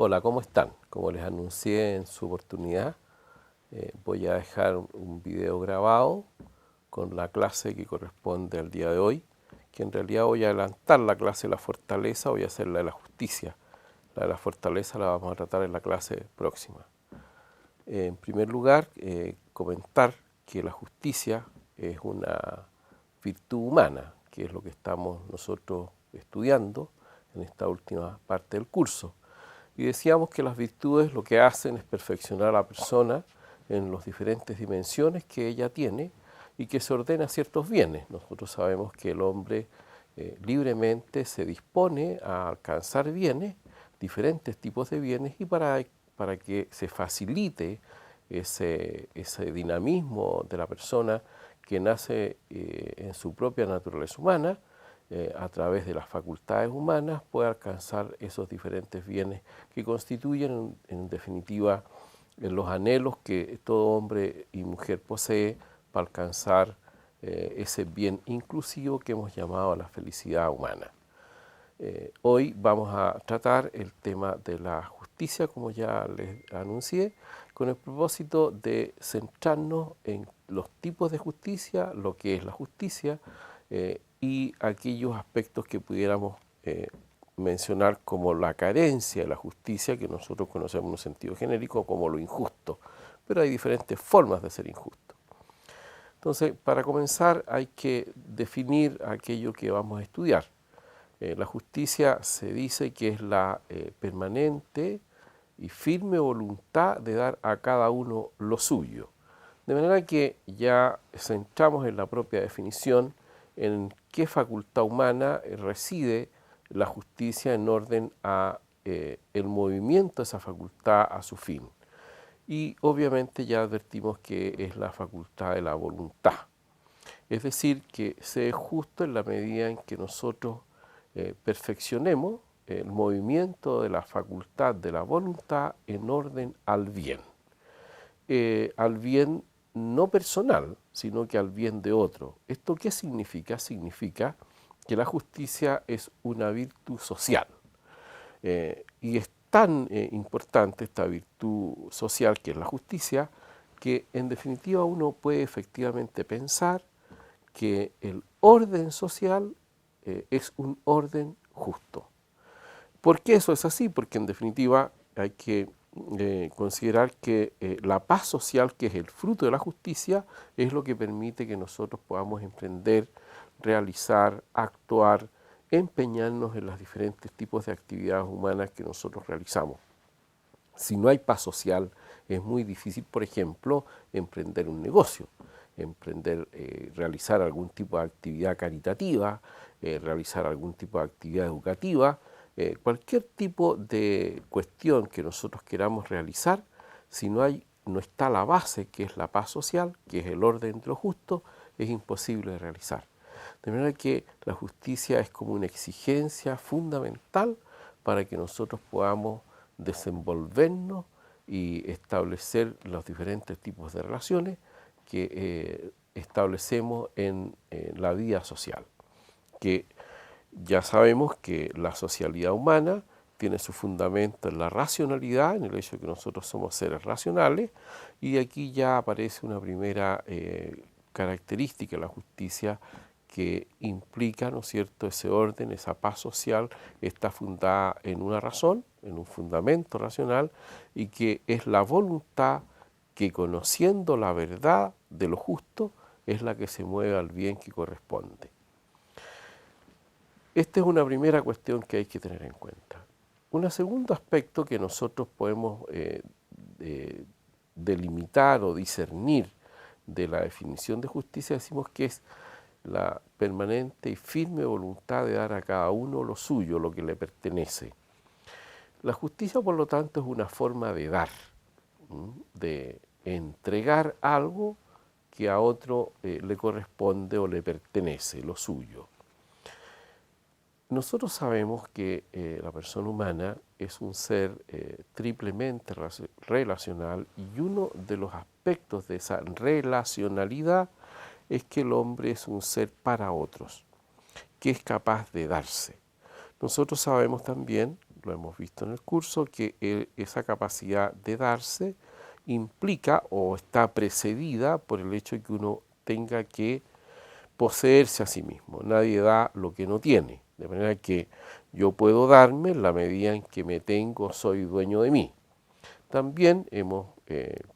Hola, ¿cómo están? Como les anuncié en su oportunidad, voy a dejar un video grabado con la clase que corresponde al día de hoy, que en realidad voy a adelantar la clase de la fortaleza, voy a hacer la de la justicia. La de la fortaleza la vamos a tratar en la clase próxima. En primer lugar, comentar que la justicia es una virtud humana, que es lo que estamos nosotros estudiando en esta última parte del curso. Y decíamos que las virtudes lo que hacen es perfeccionar a la persona en las diferentes dimensiones que ella tiene y que se ordena ciertos bienes. Nosotros sabemos que el hombre libremente se dispone a alcanzar bienes, diferentes tipos de bienes, y para que se facilite ese dinamismo de la persona que nace en su propia naturaleza humana, a través de las facultades humanas puede alcanzar esos diferentes bienes que constituyen en definitiva los anhelos que todo hombre y mujer posee para alcanzar ese bien inclusivo que hemos llamado la felicidad humana. Hoy vamos a tratar el tema de la justicia, como ya les anuncié, con el propósito de centrarnos en los tipos de justicia, lo que es la justicia, y aquellos aspectos que pudiéramos mencionar como la carencia de la justicia, que nosotros conocemos en un sentido genérico como lo injusto, pero hay diferentes formas de ser injusto. Entonces, para comenzar hay que definir aquello que vamos a estudiar. La justicia se dice que es la permanente y firme voluntad de dar a cada uno lo suyo. De manera que ya centramos en la propia definición en qué facultad humana reside la justicia en orden a el movimiento de esa facultad a su fin. Y obviamente ya advertimos que es la facultad de la voluntad. Es decir, que se es justo en la medida en que nosotros perfeccionemos el movimiento de la facultad de la voluntad en orden al bien no personal, sino que al bien de otro. ¿Esto qué significa? Significa que la justicia es una virtud social. Y es tan importante esta virtud social que es la justicia, que en definitiva uno puede efectivamente pensar que el orden social es un orden justo. ¿Por qué eso es así? Porque en definitiva hay que considerar que la paz social, que es el fruto de la justicia, es lo que permite que nosotros podamos emprender, realizar, actuar, empeñarnos en los diferentes tipos de actividades humanas que nosotros realizamos. Si no hay paz social, es muy difícil, por ejemplo, emprender un negocio, realizar algún tipo de actividad caritativa, realizar algún tipo de actividad educativa, cualquier tipo de cuestión que nosotros queramos realizar, si no está la base, que es la paz social, que es el orden de lo justo, es imposible de realizar. De manera que la justicia es como una exigencia fundamental para que nosotros podamos desenvolvernos y establecer los diferentes tipos de relaciones que establecemos en la vida social, que ya sabemos que la socialidad humana tiene su fundamento en la racionalidad, en el hecho de que nosotros somos seres racionales, y aquí ya aparece una primera característica de la justicia que implica, ¿no es cierto?, ese orden, esa paz social, está fundada en una razón, en un fundamento racional, y que es la voluntad que, conociendo la verdad de lo justo, es la que se mueve al bien que corresponde. Esta es una primera cuestión que hay que tener en cuenta. Un segundo aspecto que nosotros podemos delimitar o discernir de la definición de justicia, decimos que es la permanente y firme voluntad de dar a cada uno lo suyo, lo que le pertenece. La justicia, por lo tanto, es una forma de dar, de entregar algo que a otro le corresponde o le pertenece, lo suyo. Nosotros sabemos que la persona humana es un ser triplemente relacional, y uno de los aspectos de esa relacionalidad es que el hombre es un ser para otros, que es capaz de darse. Nosotros sabemos también, lo hemos visto en el curso, que esa capacidad de darse implica o está precedida por el hecho de que uno tenga que poseerse a sí mismo. Nadie da lo que no tiene, de manera que yo puedo darme en la medida en que me tengo, soy dueño de mí. También hemos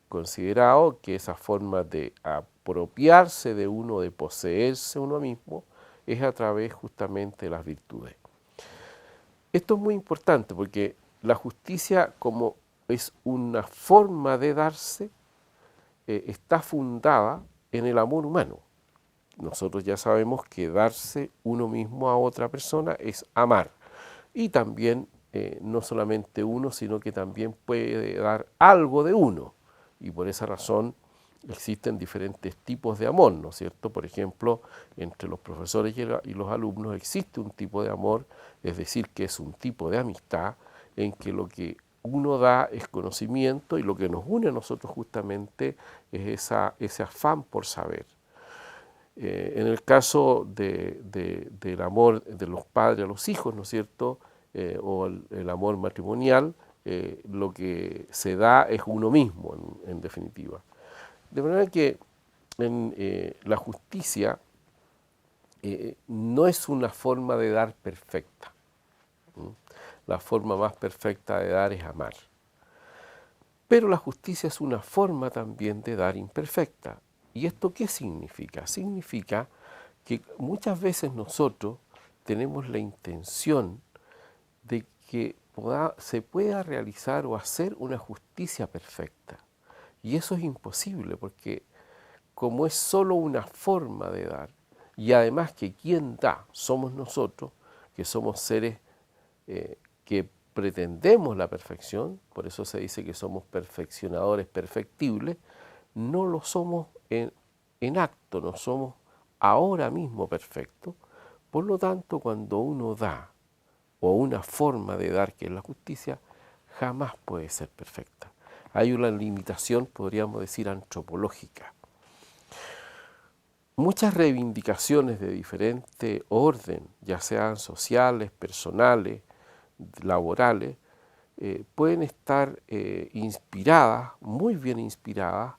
considerado que esa forma de apropiarse de uno, de poseerse uno mismo, es a través justamente de las virtudes. Esto es muy importante porque la justicia, como es una forma de darse, está fundada en el amor humano. Nosotros ya sabemos que darse uno mismo a otra persona es amar. Y también no solamente uno, sino que también puede dar algo de uno. Y por esa razón existen diferentes tipos de amor, ¿no es cierto? Por ejemplo, entre los profesores y los alumnos existe un tipo de amor, es decir, que es un tipo de amistad en que lo que uno da es conocimiento y lo que nos une a nosotros justamente es ese afán por saber. En el caso del amor de los padres a los hijos, ¿no es cierto?, o el amor matrimonial, lo que se da es uno mismo, en definitiva. De manera que la justicia no es una forma de dar perfecta. La forma más perfecta de dar es amar. Pero la justicia es una forma también de dar imperfecta. ¿Y esto qué significa? Significa que muchas veces nosotros tenemos la intención de que se pueda realizar o hacer una justicia perfecta. Y eso es imposible porque como es solo una forma de dar, y además que quien da somos nosotros, que somos seres que pretendemos la perfección, por eso se dice que somos perfeccionadores perfectibles, no lo somos en acto, no somos ahora mismo perfectos. Por lo tanto, cuando uno da, o una forma de dar que es la justicia, jamás puede ser perfecta. Hay una limitación, podríamos decir, antropológica. Muchas reivindicaciones de diferente orden, ya sean sociales, personales, laborales, pueden estar inspiradas, muy bien inspiradas,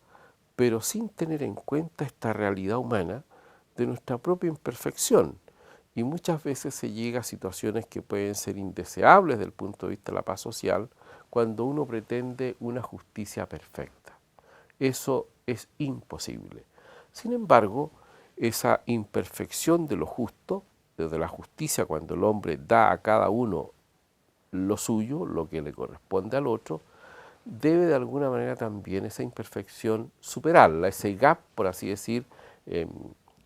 pero sin tener en cuenta esta realidad humana de nuestra propia imperfección. Y muchas veces se llega a situaciones que pueden ser indeseables desde el punto de vista de la paz social cuando uno pretende una justicia perfecta. Eso es imposible. Sin embargo, esa imperfección de lo justo, desde la justicia cuando el hombre da a cada uno lo suyo, lo que le corresponde al otro, debe de alguna manera también esa imperfección superarla, ese gap, por así decir,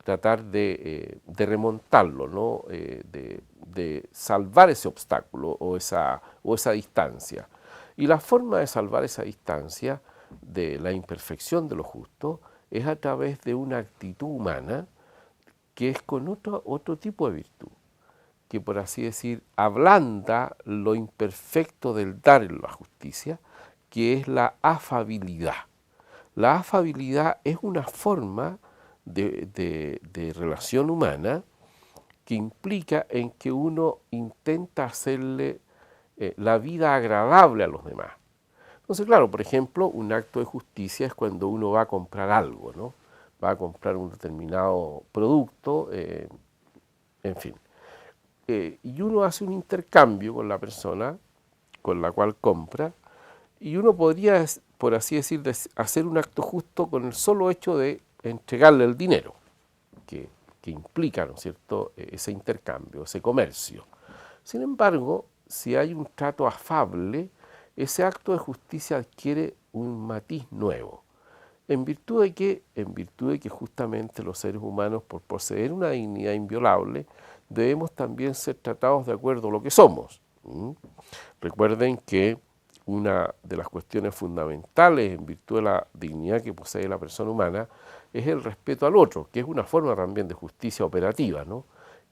tratar de remontarlo, ¿no? De salvar ese obstáculo o esa distancia. Y la forma de salvar esa distancia de la imperfección de lo justo es a través de una actitud humana que es con otro tipo de virtud, que por así decir ablanda lo imperfecto del dar en la justicia, que es la afabilidad. La afabilidad es una forma de relación humana que implica en que uno intenta hacerle la vida agradable a los demás. Entonces, claro, por ejemplo, un acto de justicia es cuando uno va a comprar algo, ¿no? Va a comprar un determinado producto, en fin. Y uno hace un intercambio con la persona con la cual compra, y uno podría, por así decir, hacer un acto justo con el solo hecho de entregarle el dinero, que implica, ¿no es cierto?, ese intercambio, ese comercio. Sin embargo, si hay un trato afable, ese acto de justicia adquiere un matiz nuevo. ¿En virtud de qué? En virtud de que justamente los seres humanos, por poseer una dignidad inviolable, debemos también ser tratados de acuerdo a lo que somos. Recuerden que una de las cuestiones fundamentales en virtud de la dignidad que posee la persona humana es el respeto al otro, que es una forma también de justicia operativa, ¿no?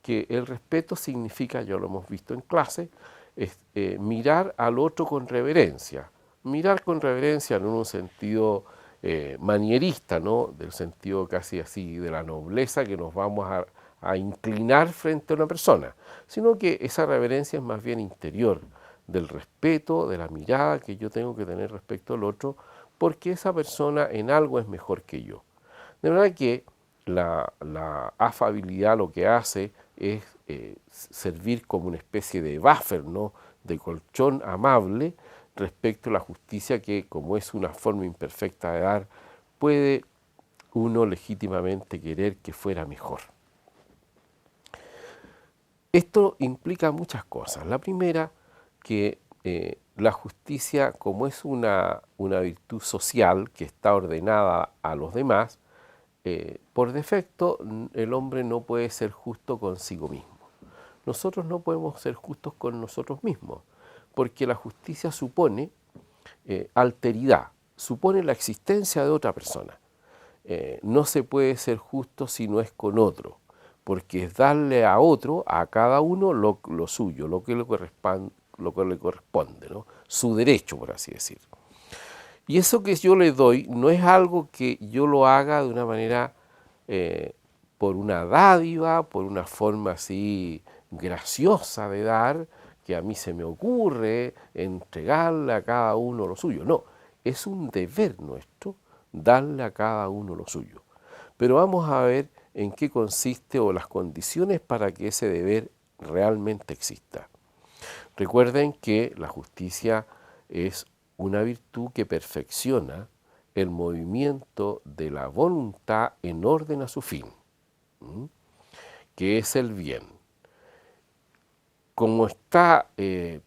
Que el respeto significa, ya lo hemos visto en clase, es, mirar al otro con reverencia. Mirar con reverencia no en un sentido manierista, ¿no?, del sentido casi así de la nobleza que nos vamos a inclinar frente a una persona, sino que esa reverencia es más bien interior, del respeto, de la mirada que yo tengo que tener respecto al otro, porque esa persona en algo es mejor que yo. De verdad que la afabilidad lo que hace es servir como una especie de buffer, ¿no?, de colchón amable respecto a la justicia que, como es una forma imperfecta de dar, puede uno legítimamente querer que fuera mejor. Esto implica muchas cosas. La primera, que la justicia, como es una virtud social que está ordenada a los demás, por defecto el hombre no puede ser justo consigo mismo. Nosotros no podemos ser justos con nosotros mismos, porque la justicia supone alteridad, supone la existencia de otra persona. No se puede ser justo si no es con otro, porque es darle a otro, a cada uno, lo suyo, lo que le corresponde, ¿no?, su derecho, por así decir. Y eso que yo le doy no es algo que yo lo haga de una manera, por una dádiva, por una forma así graciosa de dar, que a mí se me ocurre entregarle a cada uno lo suyo. No, es un deber nuestro darle a cada uno lo suyo. Pero vamos a ver en qué consiste o las condiciones para que ese deber realmente exista. Recuerden que la justicia es una virtud que perfecciona el movimiento de la voluntad en orden a su fin, que es el bien. Como está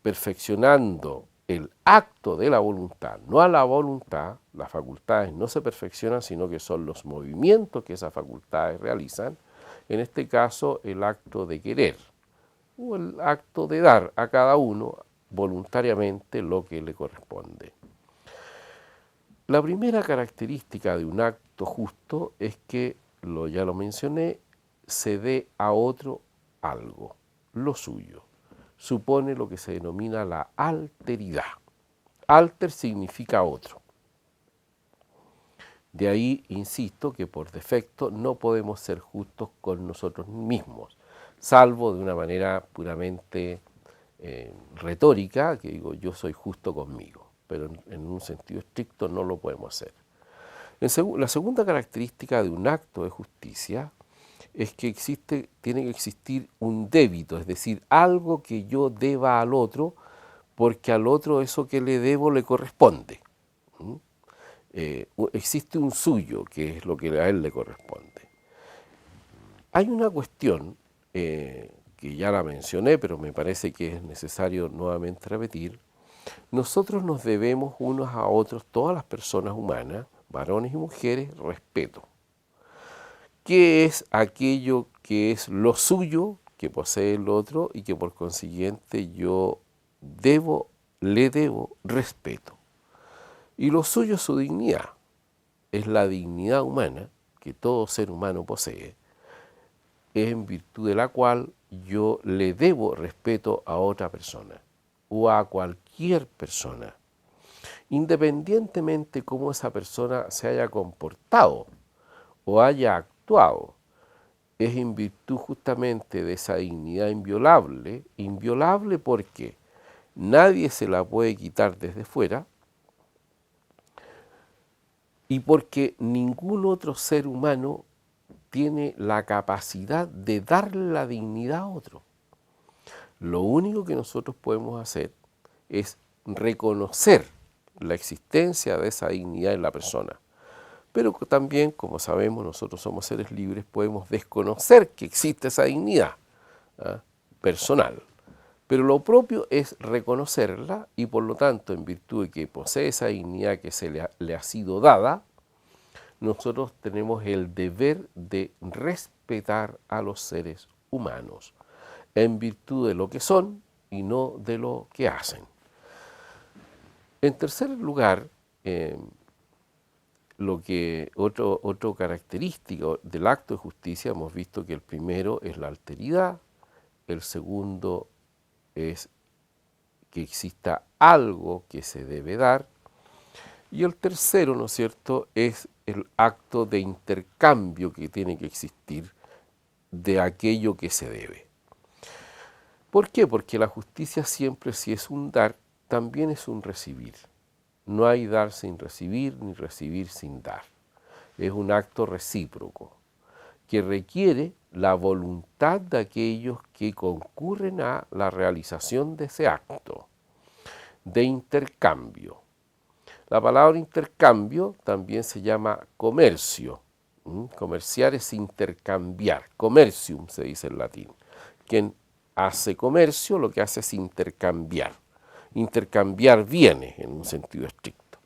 perfeccionando el acto de la voluntad, no a la voluntad, las facultades no se perfeccionan, sino que son los movimientos que esas facultades realizan, en este caso el acto de querer, o el acto de dar a cada uno voluntariamente lo que le corresponde. La primera característica de un acto justo es que, ya lo mencioné, se dé a otro algo, lo suyo. Supone lo que se denomina la alteridad. Alter significa otro. De ahí, insisto, que por defecto no podemos ser justos con nosotros mismos, salvo de una manera puramente retórica, que digo, yo soy justo conmigo, pero en un sentido estricto no lo podemos hacer. La segunda característica de un acto de justicia es que tiene que existir un débito, es decir, algo que yo deba al otro, porque al otro eso que le debo le corresponde. Existe un suyo, que es lo que a él le corresponde. Hay una cuestión que ya la mencioné, pero me parece que es necesario nuevamente repetir. Nosotros nos debemos unos a otros, todas las personas humanas, varones y mujeres, respeto. ¿Qué es aquello que es lo suyo, que posee el otro y que por consiguiente yo le debo respeto? Y lo suyo es su dignidad, es la dignidad humana que todo ser humano posee, en virtud de la cual yo le debo respeto a otra persona o a cualquier persona, independientemente cómo esa persona se haya comportado o haya actuado. Es en virtud justamente de esa dignidad inviolable porque nadie se la puede quitar desde fuera y porque ningún otro ser humano tiene la capacidad de darle la dignidad a otro. Lo único que nosotros podemos hacer es reconocer la existencia de esa dignidad en la persona. Pero también, como sabemos, nosotros somos seres libres, podemos desconocer que existe esa dignidad personal. Pero lo propio es reconocerla y, por lo tanto, en virtud de que posee esa dignidad que le ha sido dada, nosotros tenemos el deber de respetar a los seres humanos en virtud de lo que son y no de lo que hacen. En tercer lugar, otra característica del acto de justicia, hemos visto que el primero es la alteridad, el segundo es que exista algo que se debe dar, y el tercero, ¿no es cierto?, es el acto de intercambio que tiene que existir de aquello que se debe. ¿Por qué? Porque la justicia siempre, si es un dar, también es un recibir. No hay dar sin recibir, ni recibir sin dar. Es un acto recíproco que requiere la voluntad de aquellos que concurren a la realización de ese acto de intercambio. La palabra intercambio también se llama comercio. Comerciar es intercambiar. Commercium se dice en latín. Quien hace comercio lo que hace es intercambiar. Intercambiar bienes en un sentido estricto,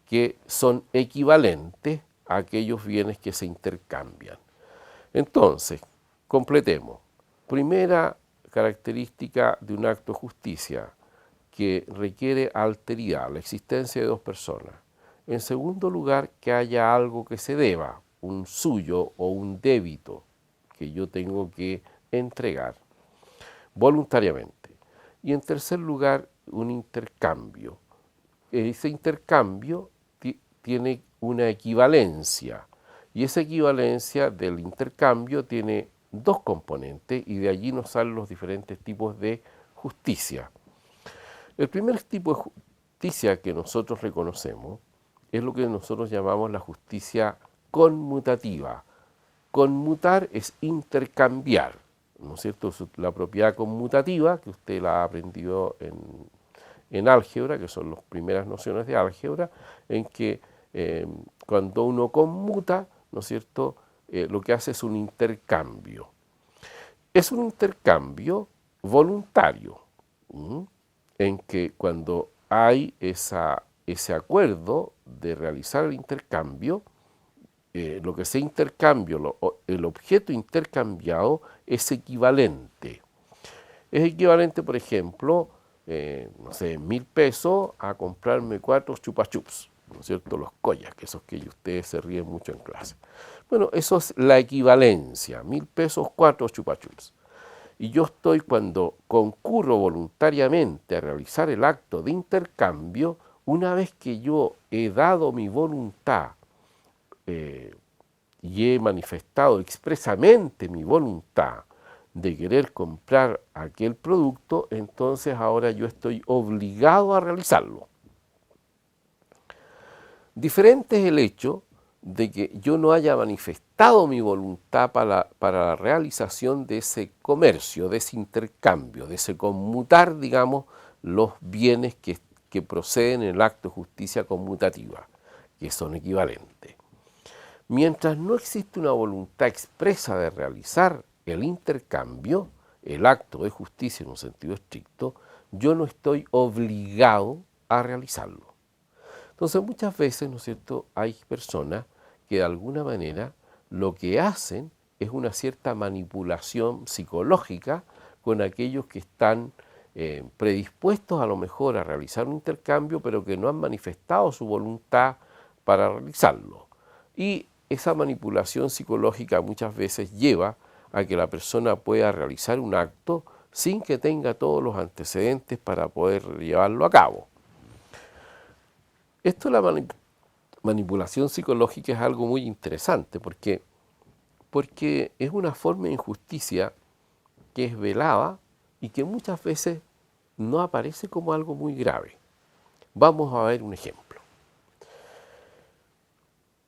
que son equivalentes a aquellos bienes que se intercambian. Entonces, completemos. Primera característica de un acto de justicia, que requiere alteridad, la existencia de dos personas. En segundo lugar, que haya algo que se deba, un suyo o un débito que yo tengo que entregar voluntariamente. Y en tercer lugar, un intercambio. Ese intercambio tiene una equivalencia, y esa equivalencia del intercambio tiene dos componentes, y de allí nos salen los diferentes tipos de justicia. El primer tipo de justicia que nosotros reconocemos es lo que nosotros llamamos la justicia conmutativa. Conmutar es intercambiar, ¿no es cierto? La propiedad conmutativa, que usted la ha aprendido en álgebra, que son las primeras nociones de álgebra, en que cuando uno conmuta, ¿no es cierto?, lo que hace es un intercambio. Es un intercambio voluntario, en que cuando hay ese acuerdo de realizar el intercambio, lo que se intercambia, el objeto intercambiado es equivalente. Es equivalente, por ejemplo, no sé, 1.000 pesos a comprarme 4 chupachups, ¿no es cierto? Los collas, que esos que ustedes se ríen mucho en clase. Bueno, eso es la equivalencia, 1.000 pesos, 4 chupachups. Y yo estoy, cuando concurro voluntariamente a realizar el acto de intercambio, una vez que yo he dado mi voluntad y he manifestado expresamente mi voluntad de querer comprar aquel producto, entonces ahora yo estoy obligado a realizarlo. Diferente es el hecho de que yo no haya manifestado mi voluntad para la realización de ese comercio, de ese intercambio, de ese conmutar, digamos, los bienes que proceden en el acto de justicia conmutativa, que son equivalentes. Mientras no existe una voluntad expresa de realizar el intercambio, el acto de justicia en un sentido estricto, yo no estoy obligado a realizarlo. Entonces muchas veces, ¿no es cierto?, hay personas que de alguna manera lo que hacen es una cierta manipulación psicológica con aquellos que están predispuestos a lo mejor a realizar un intercambio, pero que no han manifestado su voluntad para realizarlo. Y esa manipulación psicológica muchas veces lleva a que la persona pueda realizar un acto sin que tenga todos los antecedentes para poder llevarlo a cabo. Esto de la manipulación psicológica es algo muy interesante porque es una forma de injusticia que es velada y que muchas veces no aparece como algo muy grave. Vamos a ver un ejemplo.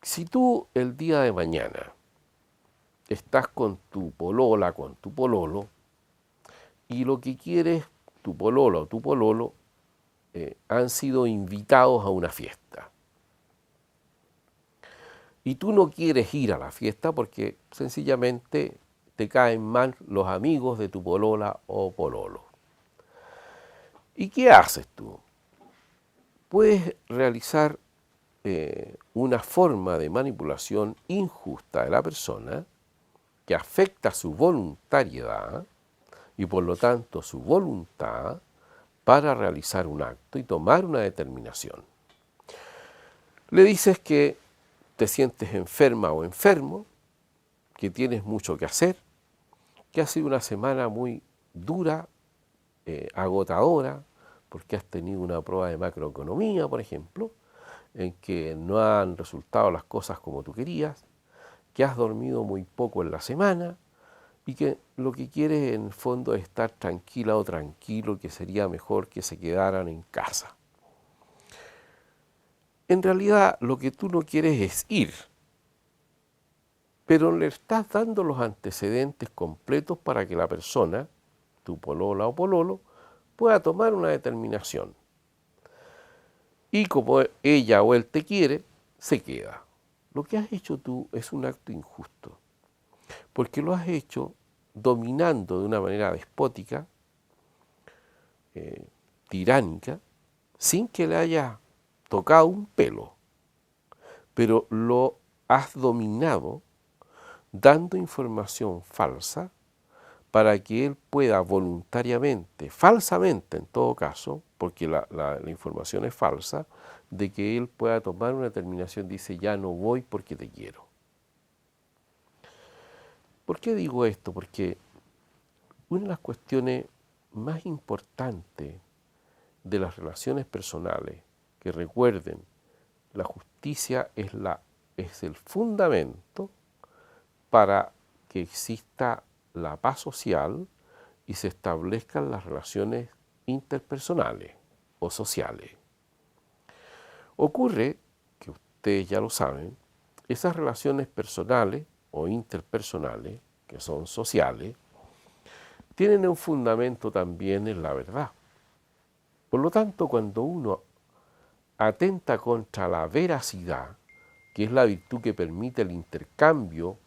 Si tú el día de mañana estás con tu polola, con tu pololo, y lo que quieres tu polola o tu pololo han sido invitados a una fiesta, y tú no quieres ir a la fiesta porque sencillamente te caen mal los amigos de tu polola o pololo. ¿Y qué haces tú? Puedes realizar una forma de manipulación injusta de la persona que afecta su voluntariedad y por lo tanto su voluntad para realizar un acto y tomar una determinación. Le dices que te sientes enferma o enfermo, que tienes mucho que hacer, que ha sido una semana muy dura, agotadora, porque has tenido una prueba de macroeconomía, por ejemplo, en que no han resultado las cosas como tú querías, que has dormido muy poco en la semana y que lo que quiere en el fondo es estar tranquila o tranquilo, que sería mejor que se quedaran en casa. En realidad lo que tú no quieres es ir, pero le estás dando los antecedentes completos para que la persona, tu polola o pololo, pueda tomar una determinación. Y como ella o él te quiere, se queda. Lo que has hecho tú es un acto injusto, porque lo has hecho dominando de una manera despótica, tiránica, sin que le haya tocado un pelo, pero lo has dominado dando información falsa para que él pueda voluntariamente, falsamente en todo caso, porque la información es falsa, de que él pueda tomar una determinación, dice, ya no voy porque te quiero. ¿Por qué digo esto? Porque una de las cuestiones más importantes de las relaciones personales, que recuerden, la justicia es el fundamento para que exista la paz social y se establezcan las relaciones interpersonales o sociales. Ocurre, que ustedes ya lo saben, esas relaciones personales o interpersonales, que son sociales, tienen un fundamento también en la verdad. Por lo tanto, cuando uno atenta contra la veracidad, que es la virtud que permite el intercambio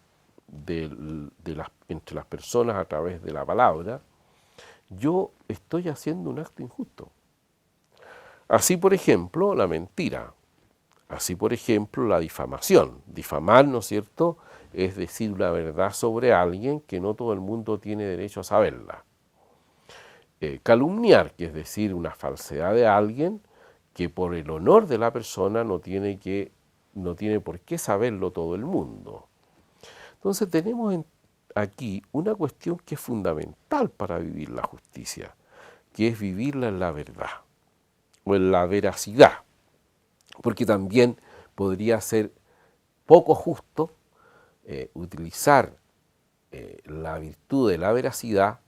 entre las personas a través de la palabra, yo estoy haciendo un acto injusto. Así, por ejemplo, la mentira. Así, por ejemplo, la difamación. Difamar, ¿no es cierto?, es decir una verdad sobre alguien que no todo el mundo tiene derecho a saberla. Calumniar, que es decir una falsedad de alguien que por el honor de la persona no tiene por qué saberlo todo el mundo. Entonces tenemos aquí una cuestión que es fundamental para vivir la justicia, que es vivirla en la verdad o en la veracidad, porque también podría ser poco justo utilizar la virtud de la veracidad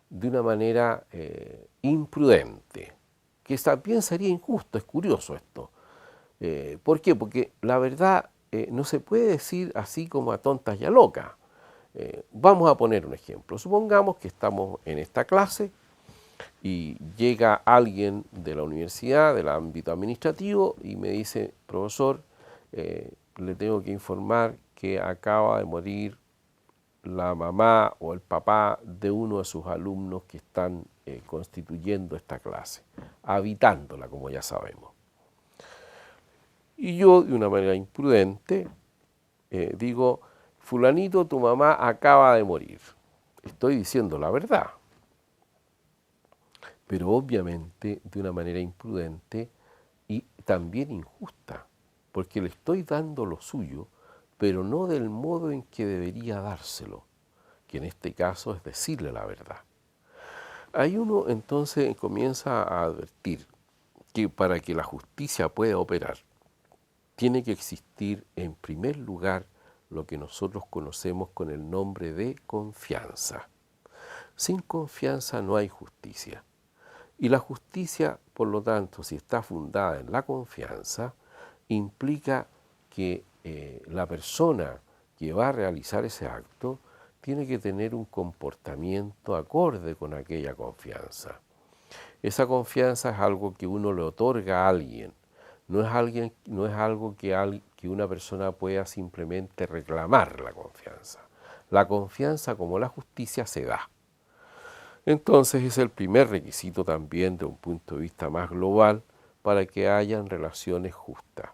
de una manera imprudente, que también sería injusto. Es curioso esto. ¿Por qué? Porque la verdad no se puede decir así como a tontas y a locas. Vamos a poner un ejemplo. Supongamos que estamos en esta clase y llega alguien de la universidad, del ámbito administrativo, y me dice, profesor, le tengo que informar que acaba de morir la mamá o el papá de uno de sus alumnos que están constituyendo esta clase, habitándola, como ya sabemos. Y yo, de una manera imprudente, digo, fulanito, tu mamá acaba de morir. Estoy diciendo la verdad, pero obviamente de una manera imprudente y también injusta, porque le estoy dando lo suyo, pero no del modo en que debería dárselo, que en este caso es decirle la verdad. Ahí uno entonces comienza a advertir que para que la justicia pueda operar, tiene que existir en primer lugar lo que nosotros conocemos con el nombre de confianza. Sin confianza no hay justicia. Y la justicia, por lo tanto, si está fundada en la confianza, implica que la persona que va a realizar ese acto tiene que tener un comportamiento acorde con aquella confianza. Esa confianza es algo que uno le otorga a alguien, no es algo que una persona pueda simplemente reclamar la confianza. La confianza, como la justicia, se da. Entonces es el primer requisito también de un punto de vista más global para que hayan relaciones justas.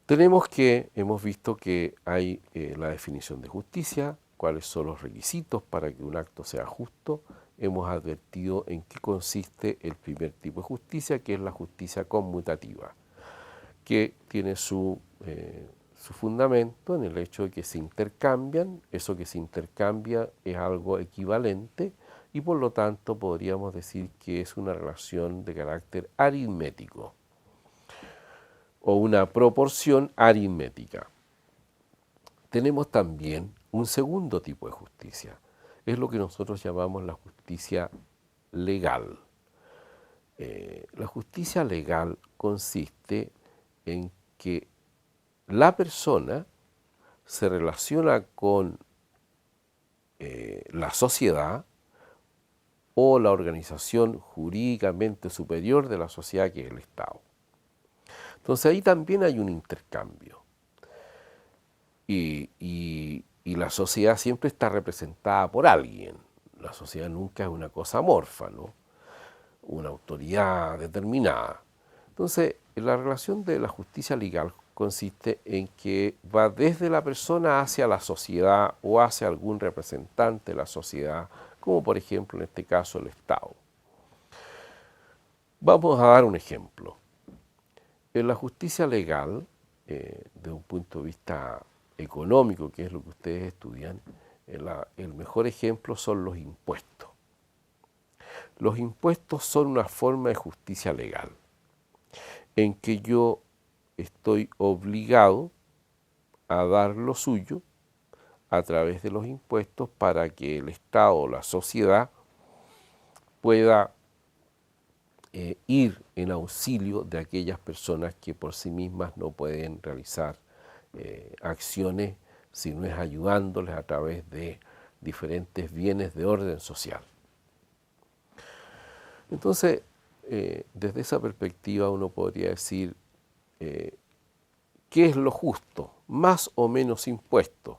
Hemos visto que hay la definición de justicia, cuáles son los requisitos para que un acto sea justo. Hemos advertido en qué consiste el primer tipo de justicia, que es la justicia conmutativa, que tiene su fundamento en el hecho de que se intercambian, eso que se intercambia es algo equivalente y por lo tanto podríamos decir que es una relación de carácter aritmético o una proporción aritmética. Tenemos también un segundo tipo de justicia. Es lo que nosotros llamamos la justicia legal. La justicia legal consiste en que la persona se relaciona con la sociedad o la organización jurídicamente superior de la sociedad, que es el Estado. Entonces ahí también hay un intercambio. Y la sociedad siempre está representada por alguien. La sociedad nunca es una cosa amorfa, ¿no? Una autoridad determinada. Entonces, la relación de la justicia legal consiste en que va desde la persona hacia la sociedad o hacia algún representante de la sociedad, como por ejemplo en este caso el Estado. Vamos a dar un ejemplo. En la justicia legal, desde un punto de vista económico, que es lo que ustedes estudian, el mejor ejemplo son los impuestos. Los impuestos son una forma de justicia legal, en que yo estoy obligado a dar lo suyo a través de los impuestos para que el Estado o la sociedad pueda ir en auxilio de aquellas personas que por sí mismas no pueden realizar acciones si no es ayudándoles a través de diferentes bienes de orden social. Entonces, desde esa perspectiva uno podría decir, ¿qué es lo justo? ¿Más o menos impuestos?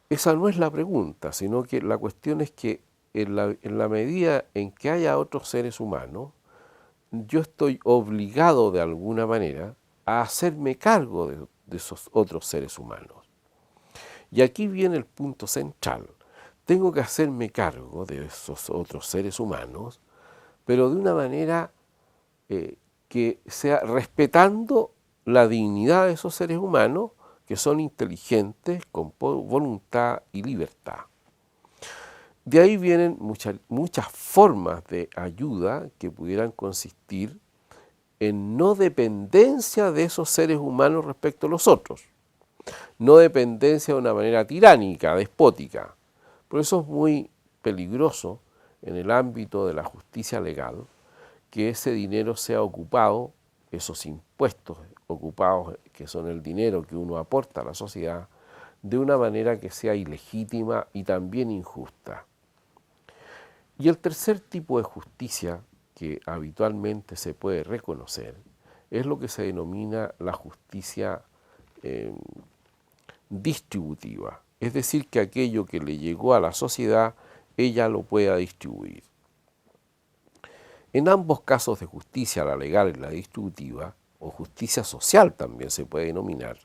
Esa no es la pregunta, sino que la cuestión es que en la medida en que haya otros seres humanos, yo estoy obligado de alguna manera a hacerme cargo de esos otros seres humanos. Y aquí viene el punto central. Tengo que hacerme cargo de esos otros seres humanos, pero de una manera que sea respetando la dignidad de esos seres humanos que son inteligentes, con voluntad y libertad. De ahí vienen muchas formas de ayuda que pudieran consistir en no dependencia de esos seres humanos respecto a los otros, no dependencia de una manera tiránica, despótica. Por eso es muy peligroso en el ámbito de la justicia legal que ese dinero sea ocupado, esos impuestos ocupados, que son el dinero que uno aporta a la sociedad, de una manera que sea ilegítima y también injusta. Y el tercer tipo de justicia que habitualmente se puede reconocer es lo que se denomina la justicia distributiva, es decir, que aquello que le llegó a la sociedad, ella lo pueda distribuir. En ambos casos de justicia, la legal y la distributiva, o justicia social también se puede denominar,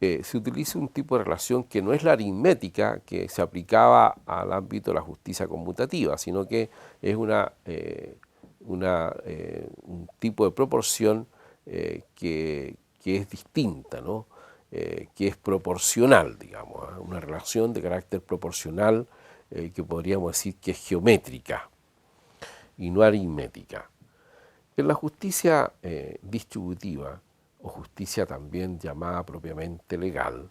se utiliza un tipo de relación que no es la aritmética que se aplicaba al ámbito de la justicia conmutativa, sino que es un tipo de proporción que es distinta, ¿no? Que es proporcional, digamos, una relación de carácter proporcional que podríamos decir que es geométrica y no aritmética. En la justicia distributiva, o justicia también llamada propiamente legal,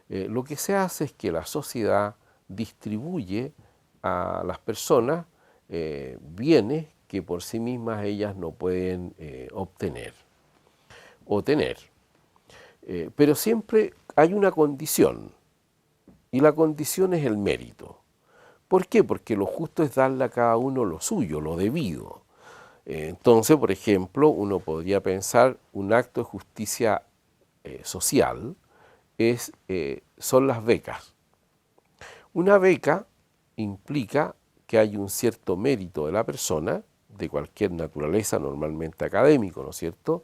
lo que se hace es que la sociedad distribuye a las personas bienes que por sí mismas ellas no pueden obtener o tener. Pero siempre hay una condición, y la condición es el mérito. ¿Por qué? Porque lo justo es darle a cada uno lo suyo, lo debido. Entonces, por ejemplo, uno podría pensar un acto de justicia social son las becas. Una beca implica que hay un cierto mérito de la persona, de cualquier naturaleza, normalmente académico, ¿no es cierto?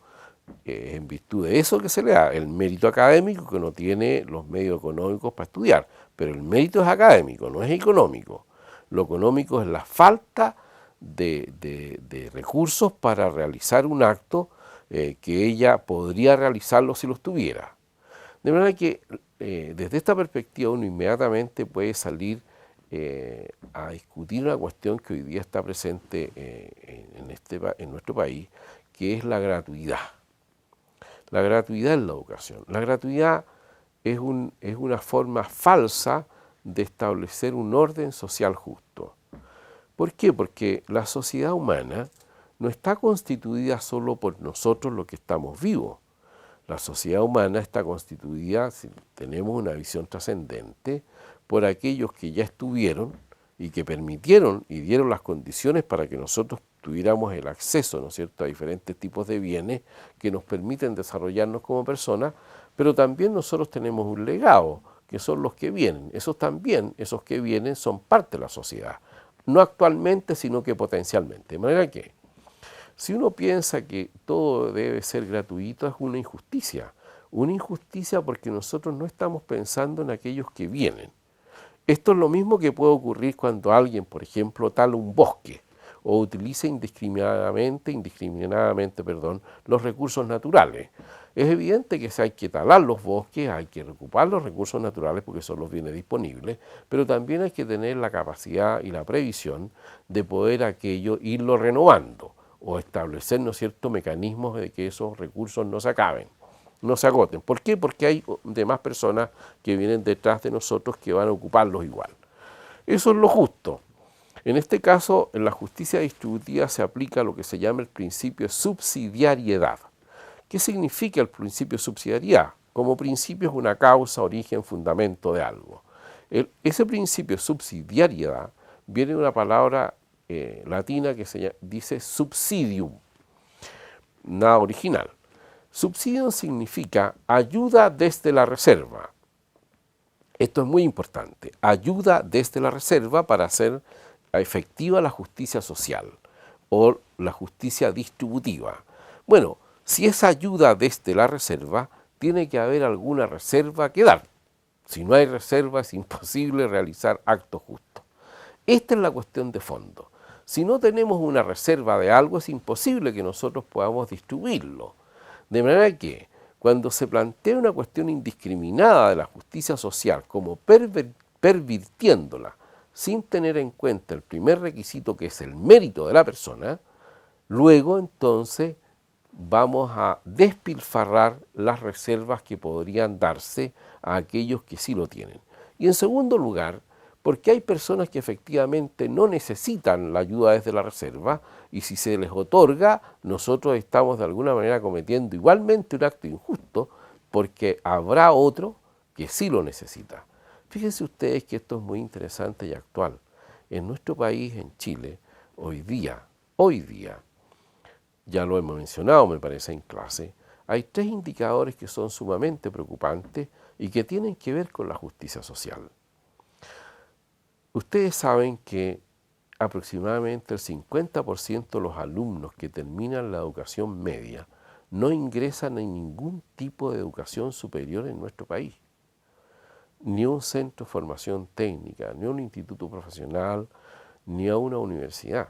En virtud de eso que se le da, el mérito académico, que no tiene los medios económicos para estudiar, pero el mérito es académico, no es económico. Lo económico es la falta de recursos para realizar un acto que ella podría realizarlo si los tuviera. De manera que desde esta perspectiva uno inmediatamente puede salir a discutir una cuestión que hoy día está presente en nuestro país, que es la gratuidad. La gratuidad en la educación. La gratuidad es una forma falsa de establecer un orden social justo. ¿Por qué? Porque la sociedad humana no está constituida solo por nosotros los que estamos vivos. La sociedad humana está constituida, si tenemos una visión trascendente, por aquellos que ya estuvieron y que permitieron y dieron las condiciones para que nosotros tuviéramos el acceso, ¿no es cierto?, a diferentes tipos de bienes que nos permiten desarrollarnos como personas, pero también nosotros tenemos un legado, que son los que vienen. Esos también, esos que vienen, son parte de la sociedad. No actualmente, sino que potencialmente. De manera que, si uno piensa que todo debe ser gratuito, es una injusticia. Una injusticia porque nosotros no estamos pensando en aquellos que vienen. Esto es lo mismo que puede ocurrir cuando alguien, por ejemplo, tala un bosque o utiliza indiscriminadamente, los recursos naturales. Es evidente que hay que talar los bosques, hay que recuperar los recursos naturales porque son los bienes disponibles, pero también hay que tener la capacidad y la previsión de poder aquello irlo renovando o establecer, ¿no es cierto?, mecanismos de que esos recursos no se acaben, no se agoten. ¿Por qué? Porque hay demás personas que vienen detrás de nosotros que van a ocuparlos igual. Eso es lo justo. En este caso, en la justicia distributiva se aplica lo que se llama el principio de subsidiariedad. ¿Qué significa el principio de subsidiariedad? Como principio es una causa, origen, fundamento de algo. Ese principio de subsidiariedad viene de una palabra latina que dice subsidium, nada original. Subsidium significa ayuda desde la reserva. Esto es muy importante, ayuda desde la reserva para hacer efectiva la justicia social o la justicia distributiva. Bueno, si es ayuda desde la reserva, tiene que haber alguna reserva que dar. Si no hay reserva, es imposible realizar actos justos. Esta es la cuestión de fondo. Si no tenemos una reserva de algo, es imposible que nosotros podamos distribuirlo. De manera que, cuando se plantea una cuestión indiscriminada de la justicia social como pervirtiéndola, sin tener en cuenta el primer requisito que es el mérito de la persona, luego entonces vamos a despilfarrar las reservas que podrían darse a aquellos que sí lo tienen. Y en segundo lugar, porque hay personas que efectivamente no necesitan la ayuda desde la reserva y si se les otorga, nosotros estamos de alguna manera cometiendo igualmente un acto injusto porque habrá otro que sí lo necesita. Fíjense ustedes que esto es muy interesante y actual. En nuestro país, en Chile, hoy día, ya lo hemos mencionado, me parece, en clase, hay 3 indicadores que son sumamente preocupantes y que tienen que ver con la justicia social. Ustedes saben que aproximadamente el 50% de los alumnos que terminan la educación media no ingresan en ningún tipo de educación superior en nuestro país. Ni a un centro de formación técnica, ni a un instituto profesional, ni a una universidad.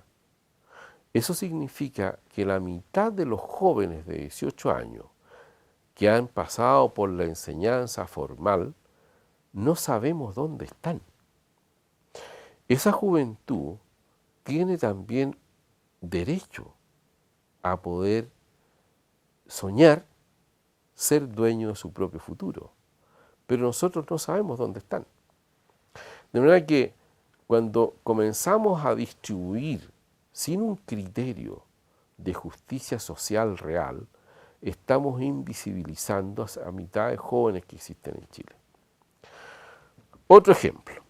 Eso significa que la mitad de los jóvenes de 18 años que han pasado por la enseñanza formal, no sabemos dónde están. Esa juventud tiene también derecho a poder soñar, ser dueño de su propio futuro, pero nosotros no sabemos dónde están. De manera que cuando comenzamos a distribuir sin un criterio de justicia social real, estamos invisibilizando a mitad de jóvenes que existen en Chile. Otro ejemplo.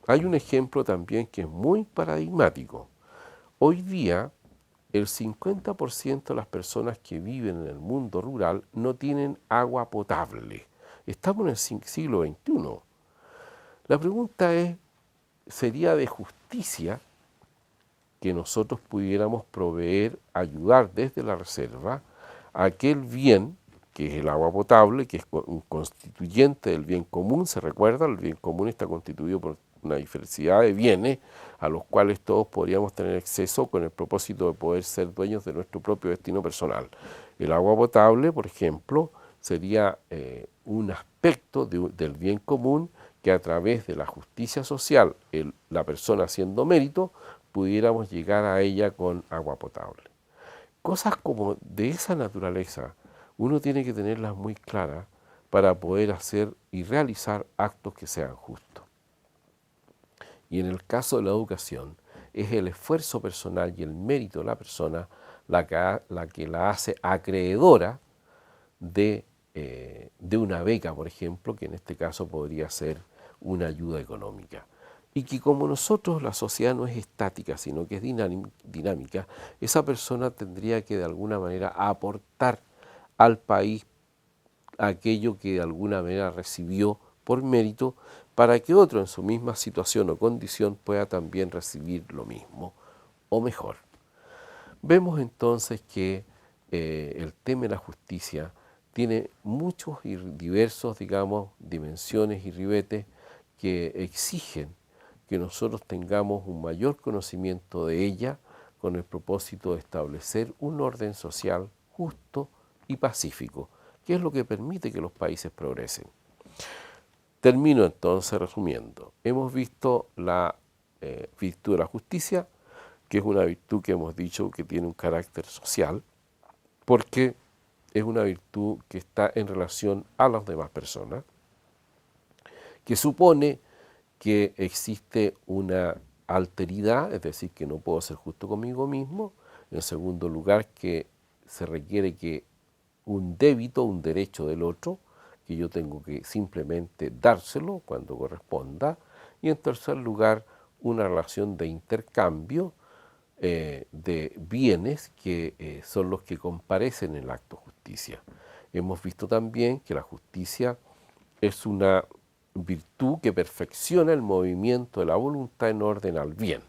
Hay un ejemplo también que es muy paradigmático. Hoy día, el 50% de las personas que viven en el mundo rural no tienen agua potable. Estamos en el siglo XXI. La pregunta ¿sería de justicia que nosotros pudiéramos proveer, ayudar desde la reserva a aquel bien que es el agua potable, que es un constituyente del bien común? Se recuerda, el bien común está constituido por una diversidad de bienes a los cuales todos podríamos tener acceso con el propósito de poder ser dueños de nuestro propio destino personal. El agua potable, por ejemplo, sería un aspecto del bien común que a través de la justicia social, la persona haciendo mérito, pudiéramos llegar a ella con agua potable. Cosas como de esa naturaleza, uno tiene que tenerlas muy claras para poder hacer y realizar actos que sean justos. Y en el caso de la educación, es el esfuerzo personal y el mérito de la persona la que la hace acreedora de una beca, por ejemplo, que en este caso podría ser una ayuda económica. Y que como nosotros, la sociedad no es estática, sino que es dinámica, esa persona tendría que de alguna manera aportar al país aquello que de alguna manera recibió por mérito, para que otro en su misma situación o condición pueda también recibir lo mismo o mejor. Vemos entonces que el tema de la justicia tiene muchos y diversos, digamos, dimensiones y ribetes que exigen que nosotros tengamos un mayor conocimiento de ella con el propósito de establecer un orden social justo y pacífico, que es lo que permite que los países progresen. Termino entonces resumiendo. Hemos visto la virtud de la justicia, que es una virtud que hemos dicho que tiene un carácter social, porque es una virtud que está en relación a las demás personas, que supone que existe una alteridad, es decir, que no puedo ser justo conmigo mismo. En segundo lugar, que se requiere que un débito, un derecho del otro, que yo tengo que simplemente dárselo cuando corresponda. Y en tercer lugar, una relación de intercambio de bienes que son los que comparecen en el acto de justicia. Hemos visto también que la justicia es una virtud que perfecciona el movimiento de la voluntad en orden al bien.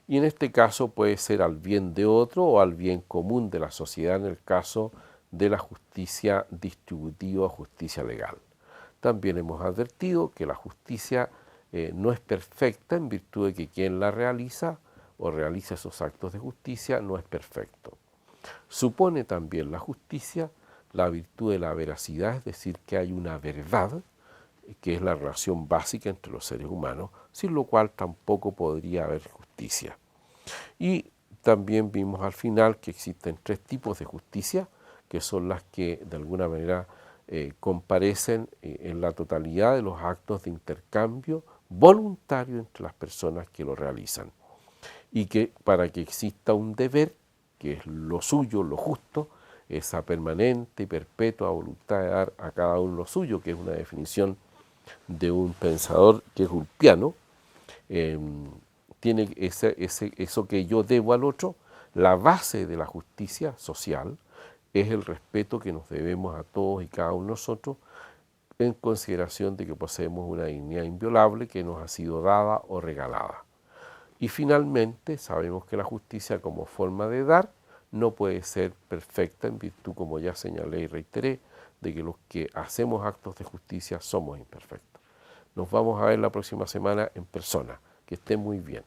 Y en este caso puede ser al bien de otro o al bien común de la sociedad en el caso de la justicia distributiva o justicia legal. También hemos advertido que la justicia no es perfecta en virtud de que quien la realiza o realiza esos actos de justicia no es perfecto. Supone también la justicia la virtud de la veracidad, es decir, que hay una verdad, que es la relación básica entre los seres humanos, sin lo cual tampoco podría haber justicia. Y también vimos al final que existen tres tipos de justicia, que son las que de alguna manera comparecen en la totalidad de los actos de intercambio voluntario entre las personas que lo realizan. Y que para que exista un deber, que es lo suyo, lo justo, esa permanente y perpetua voluntad de dar a cada uno lo suyo, que es una definición de un pensador que es Ulpiano, tiene eso que yo debo al otro. La base de la justicia social es el respeto que nos debemos a todos y cada uno de nosotros, en consideración de que poseemos una dignidad inviolable que nos ha sido dada o regalada. Y finalmente sabemos que la justicia como forma de dar no puede ser perfecta en virtud, como ya señalé y reiteré, de que los que hacemos actos de justicia somos imperfectos. Nos vamos a ver la próxima semana en persona. Que estén muy bien.